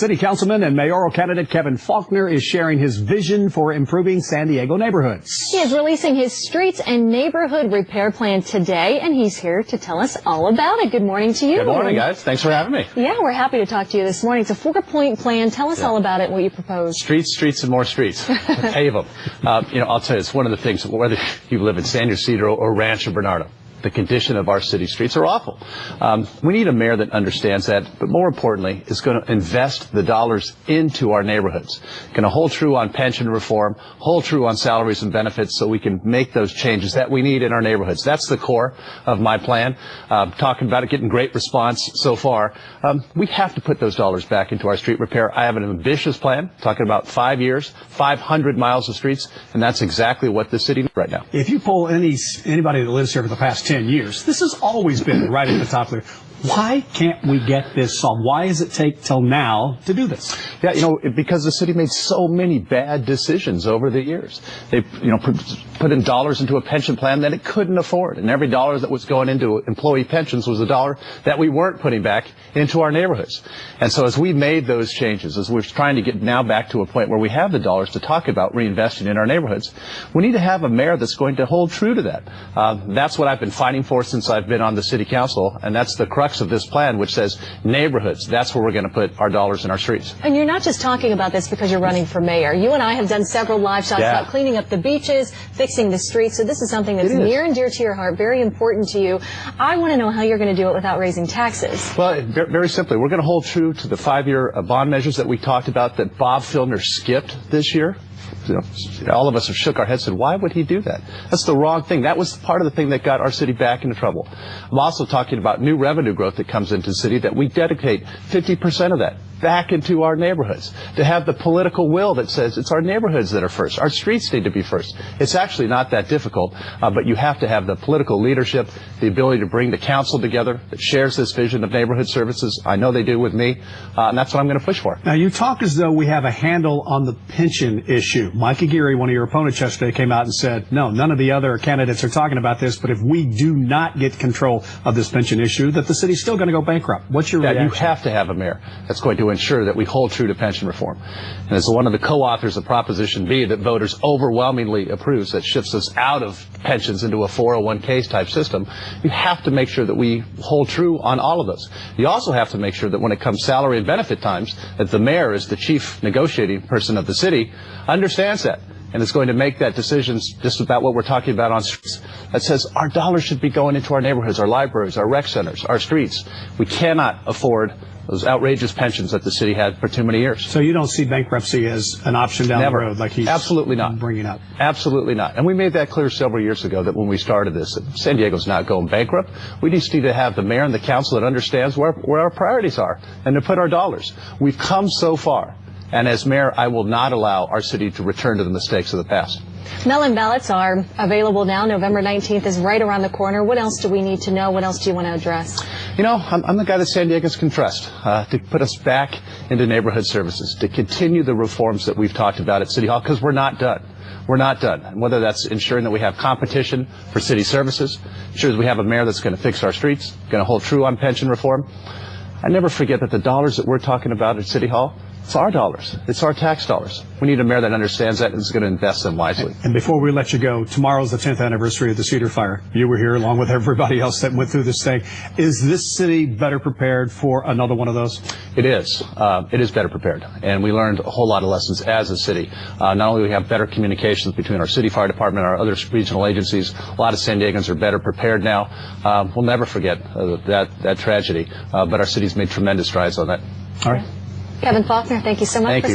City Councilman and mayoral candidate Kevin Faulconer is sharing his vision for improving San Diego neighborhoods. He is releasing his streets and neighborhood repair plan today, and he's here to tell us all about it. Good morning to you. Good morning, guys. Thanks for having me. Yeah, we're happy to talk to you this morning. It's a 4-point plan. Tell us all about it, what you propose. Streets, streets, and more streets. Pave them. I'll tell you, it's one of the things, whether you live in San Ysidro or Rancho Bernardo, the condition of our city streets are awful. We need a mayor that understands that, but more importantly, is going to invest the dollars into our neighborhoods. Going to hold true on pension reform, hold true on salaries and benefits so we can make those changes that we need in our neighborhoods. That's the core of my plan. Talking about it, getting great response so far. We have to put those dollars back into our street repair. I have an ambitious plan, talking about 5 years, 500 miles of streets, and that's exactly what the city needs right now. If you poll anybody that lives here for the past 10 years, this has always been right at the top there. Why can't we get this solved? Why does it take till now to do this? Yeah, because the city made so many bad decisions over the years. They, put in dollars into a pension plan that it couldn't afford, and every dollar that was going into employee pensions was a dollar that we weren't putting back into our neighborhoods. And so as we made those changes, as we're trying to get now back to a point where we have the dollars to talk about reinvesting in our neighborhoods, we need to have a mayor that's going to hold true to that. That's what I've been fighting for since I've been on the city council, and that's the crux of this plan, which says neighborhoods. That's where we're going to put our dollars in our streets. And you're not just talking about this because you're running for mayor. You and I have done several live shots about cleaning up the beaches, fixing the streets. So this is something that's near and dear to your heart, very important to you. I want to know how you're going to do it without raising taxes. Well, very simply, we're going to hold true to the 5-year bond measures that we talked about that Bob Filner skipped this year. All of us have shook our heads and said, why would he do that? That's the wrong thing. That was part of the thing that got our city back into trouble. I'm also talking about new revenue growth that comes into the city, that we dedicate 50% of that back into our neighborhoods, to have the political will that says it's our neighborhoods that are first. Our streets need to be first. It's actually not that difficult, but you have to have the political leadership, the ability to bring the council together that shares this vision of neighborhood services. I know they do with me, and that's what I'm going to push for. Now, you talk as though we have a handle on the pension issue. Mike Aguirre, one of your opponents yesterday, came out and said, no, none of the other candidates are talking about this, but if we do not get control of this pension issue, that the city's still going to go bankrupt. What's your reaction? You have to have a mayor that's going to ensure that we hold true to pension reform. And as one of the co-authors of Proposition B that voters overwhelmingly approves, that shifts us out of pensions into a 401k type system, you have to make sure that we hold true on all of those. You also have to make sure that when it comes salary and benefit times, that the mayor, as the chief negotiating person of the city, understands that and is going to make that decision just about what we're talking about on streets. That says our dollars should be going into our neighborhoods, our libraries, our rec centers, our streets. We cannot afford those outrageous pensions that the city had for too many years. So you don't see bankruptcy as an option down Never. the road like he's absolutely not bringing up? Absolutely not. And we made that clear several years ago that when we started this, that San Diego's not going bankrupt. We just need to have the mayor and the council that understands where our priorities are and to put our dollars. We've come so far. And as mayor, I will not allow our city to return to the mistakes of the past. Mail-in ballots are available now. November 19th is right around the corner. What else do we need to know? What else do you want to address? I'm the guy that San Diegans can trust to put us back into neighborhood services, to continue the reforms that we've talked about at City Hall, because we're not done. We're not done. And whether that's ensuring that we have competition for city services, ensures we have a mayor that's going to fix our streets, going to hold true on pension reform. I never forget that the dollars that we're talking about at City Hall, it's our dollars. It's our tax dollars. We need a mayor that understands that and is going to invest them wisely. And before we let you go, tomorrow's the 10th anniversary of the Cedar Fire. You were here along with everybody else that went through this thing. Is this city better prepared for another one of those? It is. It is better prepared. And we learned a whole lot of lessons as a city. Not only do we have better communications between our city fire department and our other regional agencies, a lot of San Diegans are better prepared now. We'll never forget that tragedy. But our city's made tremendous strides on that. All right. Kevin Faulconer, thank you so much. Thank you.